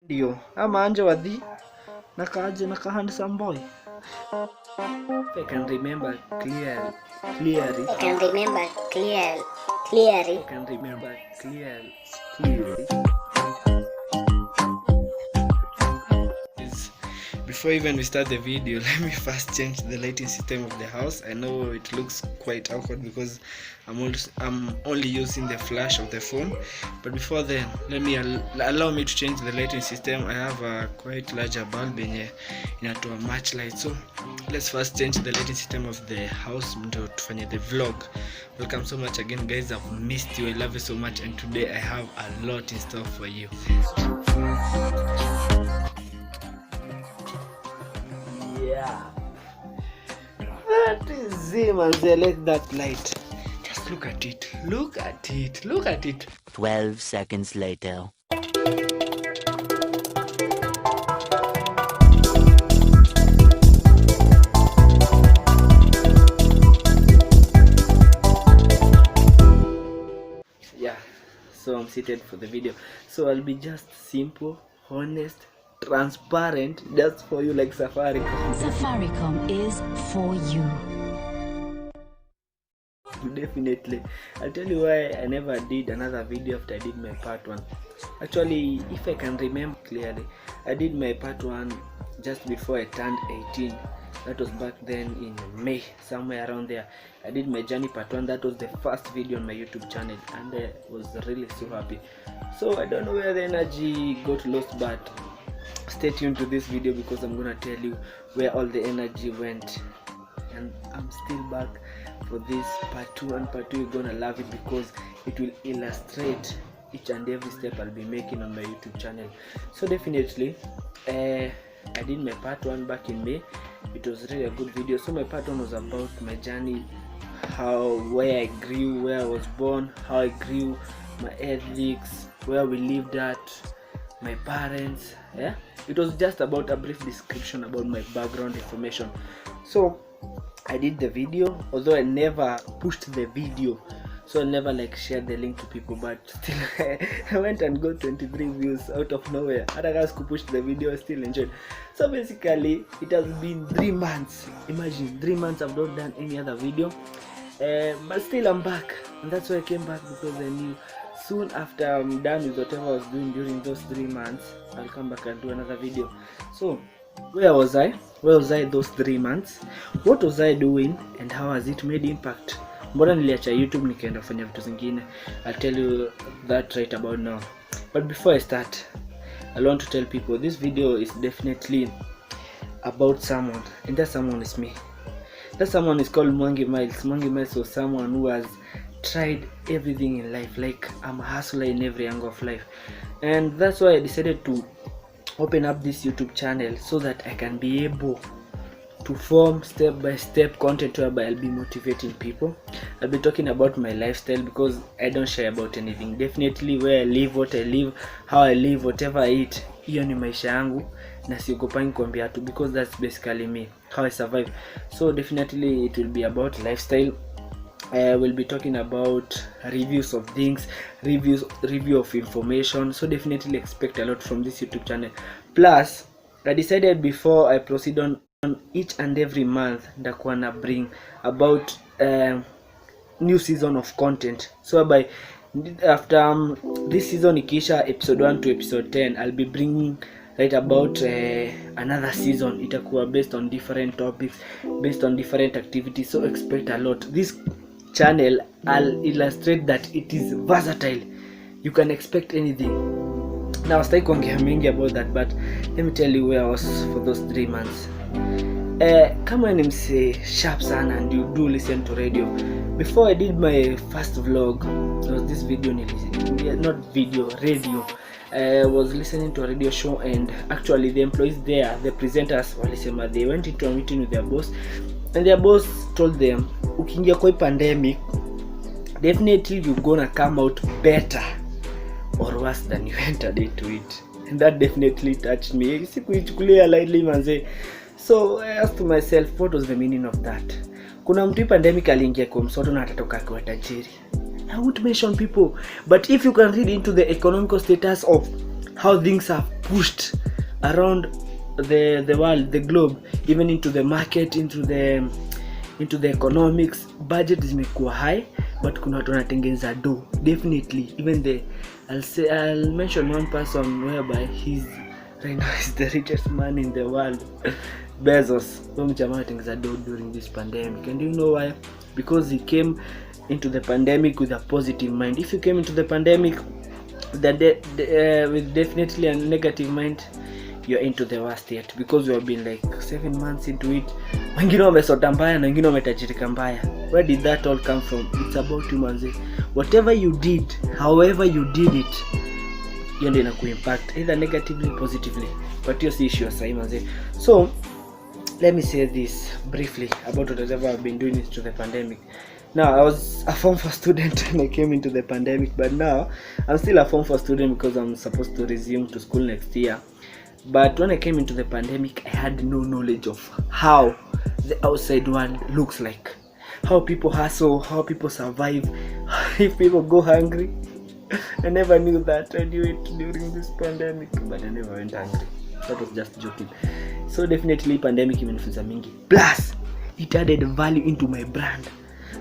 Dio, ama anje wadhi nakaje handsome boy. I can remember clearly. I can remember clearly. Before even we start the video, let me first change the lighting system of the house. I know it looks quite awkward because I'm only using the flash of the phone, but before then, allow me to change the lighting system. I have a quite larger bulb into a match light, so let's first change the lighting system of the house to tufanye the vlog. Welcome so much again, guys. I've missed you. I love you so much, and today I have a lot in store for you. Yeah, that is him, and select that light. Just look at it. 12 seconds later. Yeah, so I'm seated for the video. So I'll be just simple, honest, transparent, just for you, like Safaricom. Safaricom is for you. Definitely. I'll tell you why I never did another video after I did my part 1. Actually, if I can remember clearly, I did my part 1 just before I turned 18. That was back then in May, somewhere around there. I did my journey part 1. That was the first video on my YouTube channel, and I was really so happy. So I don't know where the energy got lost, but stay tuned to this video because I'm gonna tell you where all the energy went. And I'm still back for this part 2, and part 2 you're gonna love it because it will illustrate each and every step I'll be making on my YouTube channel. So definitely I did my part 1 back in May. It was really a good video. So my part 1 was about my journey, where I grew, where I was born, how I grew, my ethics, where we lived at, my parents. Yeah, it was just about a brief description about my background information. So I did the video, although I never pushed the video, so I never shared the link to people, but still I went and got 23 views out of nowhere. Other guys could push the video, I still enjoyed. So basically it has been 3 months. Imagine 3 months I've not done any other video, but still I'm back, and that's why I came back, because I knew soon after I'm done with whatever I was doing during those 3 months, I'll come back and do another video. So where was I those 3 months? What was I doing, and how has it made impact? Mbona niliacha YouTube nikaenda kufanya vitu zingine? I'll tell you that right about now. But before I start, I want to tell people this video is definitely about someone, and that someone is me. That someone is called Mwangi Miles. Mwangi Miles was someone who has tried everything in life. Like, I'm a hustler in every angle of life, and that's why I decided to open up this YouTube channel so that I can be able to form step-by-step content whereby I'll be motivating people. I'll be talking about my lifestyle because I don't share about anything. Definitely where I live, what I live, how I live, whatever I eat, hiyo ni maisha yangu na siogopangi kuambia tu, because that's basically me, how I survive. So definitely it will be about lifestyle. I will be talking about reviews of things, review of information. So definitely expect a lot from this YouTube channel. Plus, I decided before I proceed on each and every month ndakuwa na bring about new season of content. So after this season ikisha, episode 1 to episode 10, I'll be bringing right about another season. Itakuwa based on different topics, based on different activities. So expect a lot. This channel, I'll illustrate that it is versatile. You can expect anything. Now stay kuongea mingi about that, but let me tell you where I was for those 3 months. Kama ni mse sharp sana and you do listen to radio. Before I did my first vlog, there was this video, radio. I was listening to a radio show, and actually the employees there, the presenters, walisema they went into a meeting with their boss, and their boss told them, ukiingia kwa pandemic, definitely you're gonna come out better or worse than you entered into it. And that definitely touched me. Sikuichukulia lightly manze. So I asked myself, what was the meaning of that? Kuna mtu pandemic aliingia kwa msoto na atatoka kwa tajiri. I won't mention people, but if you can read into the economical status of how things have pushed around the world, the globe, even into the market, into the economics. Budget zimekuwa high, but kuna watu wanatengeneza do. Definitely, even I'll mention one person whereby right now is the richest man in the world, Bezos. Jamaa anatengeneza do during this pandemic. And you know why? Because he came into the pandemic with a positive mind. If you came into the pandemic with definitely a negative mind, you're into the worst yet, because we have been like 7 months into it. Wengine wamesota mbaya na wengine wametajirika mbaya. Where did that all come from? It's about you manzi. Whatever you did, however you did it, hiyo ndio inakuimpact either negatively, positively. But hiyo si issue sasa manzi. So let me say this briefly about whatever I've been doing to the pandemic. Now, I was a Form 4 student when I came into the pandemic, but now I'm still a Form 4 student because I'm supposed to resume to school next year. But when I came into the pandemic, I had no knowledge of how the outside world looks like, how people hustle, how people survive, if people go hungry. I never knew that. I knew it during this pandemic, but I never went hungry. That was just joking. So definitely pandemic imenifunza mingi. Plus, it added value into my brand.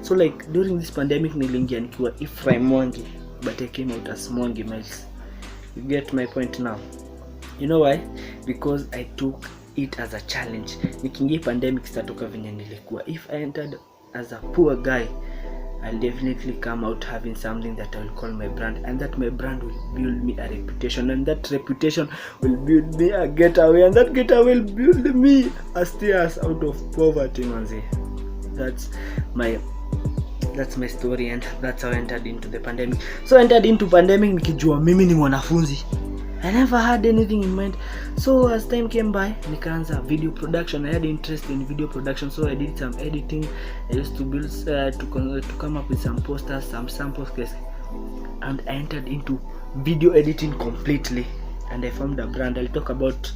So like during this pandemic nilingia nikiwa HUB-MWANGI, but I came out as Mwangi Miles. You get my point now? You know why? Because I took it as a challenge. Nikiingia pandemic sitatoka venye nilikuwa. If I entered as a poor guy, I'll definitely come out having something that I will call my brand, and that my brand will build me a reputation, and that reputation will build me a getaway, and that getaway will build me a stairs out of poverty, manzi. That's my story, and that's how I entered into the pandemic. So I entered into pandemic nikijua mimi ni mwanafunzi. I never had anything in mind. So as time came by, nikaanza video production. I had interest in video production, so I did some editing. I used to build to come up with some posters, some samples, and I entered into video editing completely, and I formed a brand. I'll talk about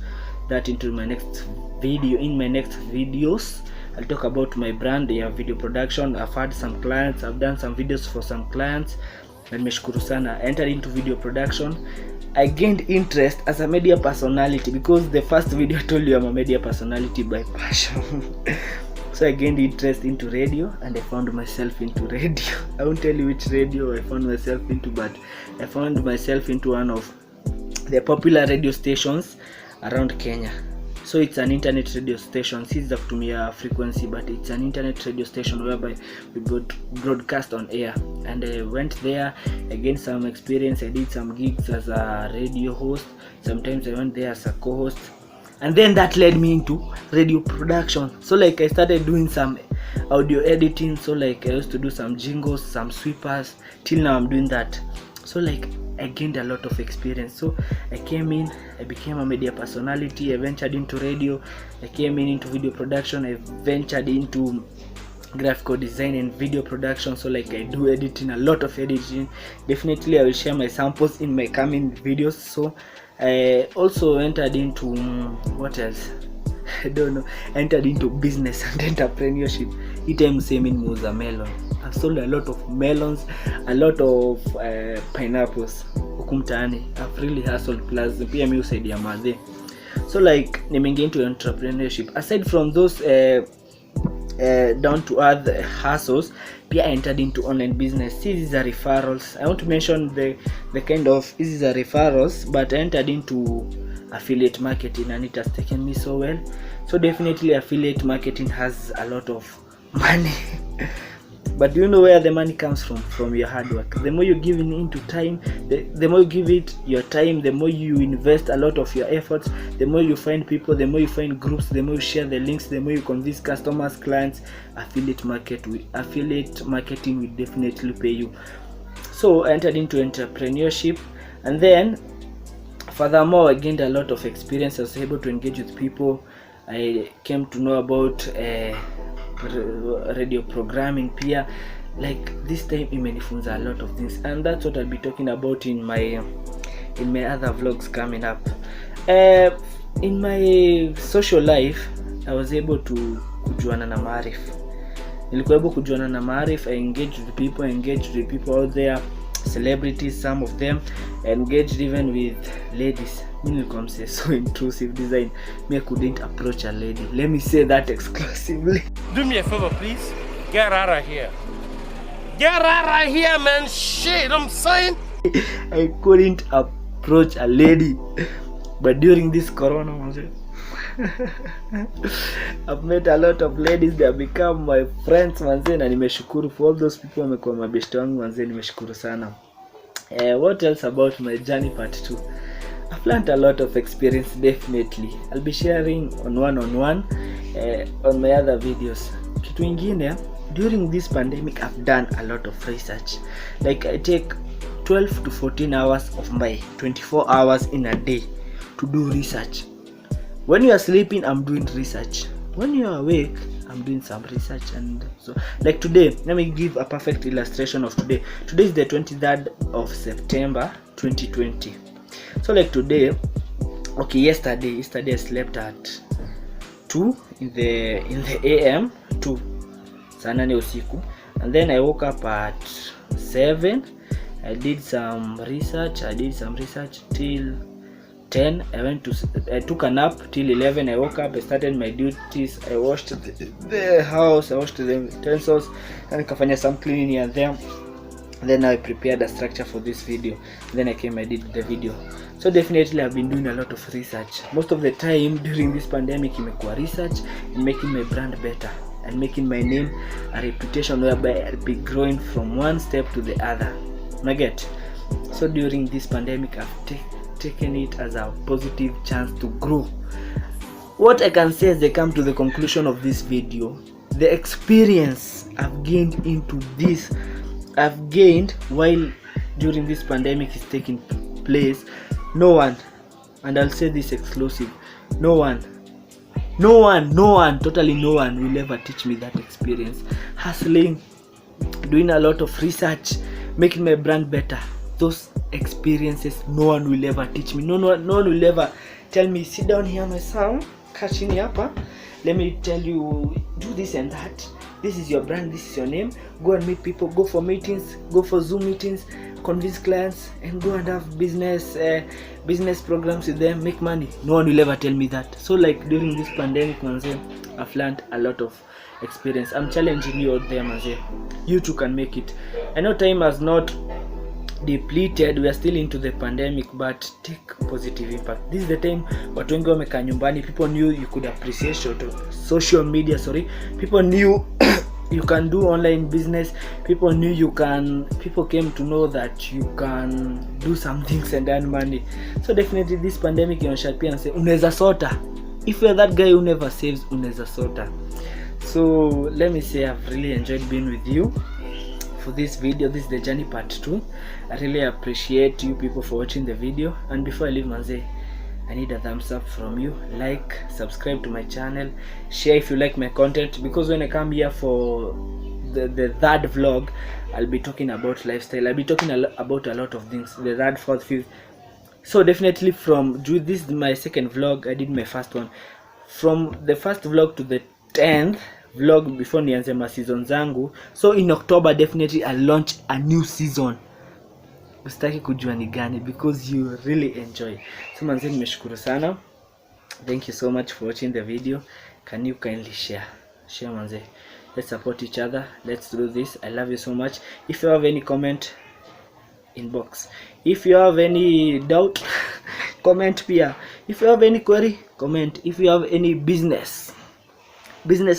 that into my next video. In my next videos, I'll talk about my brand, video production. I've had some clients, I've done some videos for some clients, and nimeshukuru sana. I entered into video production. I gained interest as a media personality, because the first video I told you I'm a media personality by passion. So I gained interest into radio, and I found myself into radio. I won't tell you which radio I found myself into, but I found myself into one of the popular radio stations around Kenya. So it's an internet radio station. It's za kutumia frequency, but it's an internet radio station whereby we broadcast on air. And I went there, I gained some experience. I did some gigs as a radio host. Sometimes I went there as a co-host. And then that led me into radio production. So like I started doing some audio editing. So like I used to do some jingles, some sweepers. Till now I'm doing that. So like I gained a lot of experience. So I came in, I became a media personality, I ventured into radio, I came into video production, I ventured into graphical design and video production. So like I do editing, a lot of editing. Definitely I will share my samples in my coming videos. So I also entered into what else? I don't know. Entered into business and entrepreneurship. Item same in Muza Melon. I've sold a lot of melons, a lot of pineapples. Hukumtaani. I've really hustled, plus pia mimi usaidia madhe. So like nimeingia into entrepreneurship. Aside from those down to earth hustles, pia I entered into online business. These are referrals. I want to mention the kind of these are referrals, but I entered into affiliate marketing, and it has taken me so well. So definitely affiliate marketing has a lot of money. But do you know where the money comes from? From your hard work. The more you give into time, the more you give it your time, the more you invest a lot of your efforts, the more you find people, the more you find groups, the more you share the links, the more you convince customers, clients. Affiliate marketing will definitely pay you. So I entered into entrepreneurship, and then furthermore I gained a lot of experience. I was able to engage with people. I came to know about radio programming pia. Like this time imenifunza a lot of things, and that's what I'll be talking about in my other vlogs coming up. In my social life I was able to kujuana na maarifa. Nilikuwa able kujuana na maarifa. I engaged with people out there. celebrities, some of them engaged even with ladies. So intrusive design, me I couldn't approach a lady. Let me say that exclusively. Do me a favor, please. Get out of here. Get out of here, man. Shit, I'm saying. I couldn't approach a lady. But during this corona, I've met a lot of ladies. They have become my friends, manze, na nimeshukuru for all those people wamekuwa mabeshte wangu, manze, nimeshukuru sana. What else about my journey part 2? I've learned a lot of experience, definitely. I'll be sharing on one-on-one on my other videos. Kitu ingine, during this pandemic, I've done a lot of research. Like I take 12 to 14 hours of my 24 hours in a day to do research. When you are sleeping, I'm doing research. When you are awake, I'm doing some research. And so, like today, let me give a perfect illustration of today. Today is the 23rd of September 2020. So like today, okay, yesterday I slept at 2 in the AM, 2 saa 8 usiku, and then I woke up at 7. I did some research till 10. I took a nap till 11. I woke up, I started my duties. I washed the house, I washed the utensils, and kafanya some cleaning here and there. Then I prepared a structure for this video. Then I came, I did the video. So definitely I've been doing a lot of research. Most of the time during this pandemic, imekuwa research and making my brand better and making my name a reputation whereby I'll be growing from one step to the other. Nugget. So during this pandemic, I've taken it as a positive chance to grow. What I can say as I come to the conclusion of this video, the experience I've gained into this, I've gained while during this pandemic is taking place. No one, and I'll say this exclusive, no one, totally no one will ever teach me that experience. Hustling, doing a lot of research, making my brand better, those experiences no one will ever teach me. No one will ever tell me, sit down here my son, catch in hapa, let me tell you, do this and that. This is your brand, this is your name. Go and meet people, go for meetings, go for Zoom meetings, convince clients, and go and have business programs with them, make money. No one will ever tell me that. So like during this pandemic, manze, I've learned a lot of experience. I'm challenging you out there, manze. You too can make it. I know time has not depleted, we are still into the pandemic, but take positive impact. This is the time watu wengi wamekaa nyumbani. People knew you could appreciate social media, people knew you can do online business. People came to know that you can do some things and earn money. So definitely this pandemic inaonyesha pia say unaweza sota. If you're that guy who never saves, unaweza sota. So let me say I've really enjoyed being with you for this video. This is the journey part 2. I really appreciate you people for watching the video, and before I leave, manze, I need a thumbs up from you. Like, subscribe to my channel, share if you like my content, because when I come here for the third vlog, I'll be talking about lifestyle. I'll be talking about a lot of things, the third, fourth, fifth. So definitely this is my second vlog. I did my first one from the first vlog to the 10th vlog before nianze ma season zangu. So in October definitely I'll launch a new season. Usitaki kujua ni gani, because you really enjoy. So manze, nimeshukuru sana. Thank you so much for watching the video. Can you kindly share manze? Let's support each other. Let's do this. I love you so much. If you have any comment, inbox. If you have any doubt, comment pia. If you have any query, comment. If you have any business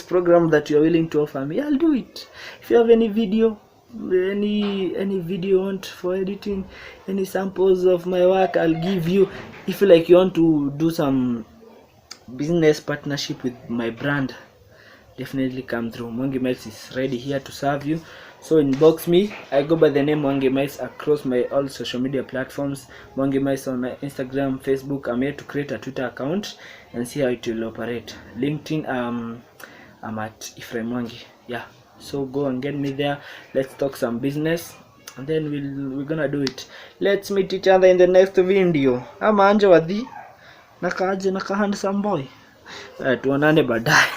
program that you are willing to offer me, I'll do it. If you have any video, any video you want for editing, any samples of my work, I'll give you. If you want to do some business partnership with my brand, definitely come through. Mwangi Miles is ready here to serve you. So inbox me. I go by the name Mwangi Miles across my all social media platforms. Mwangi Miles on my Instagram, Facebook. I'm here to create a Twitter account and see how it will operate. LinkedIn, I'm at Mwangi. Yeah. So go and get me there. Let's talk some business, and then we're gonna do it. Let's meet each other in the next video. Ama anje wadhi naka handsome boy. Tuonane baadaye.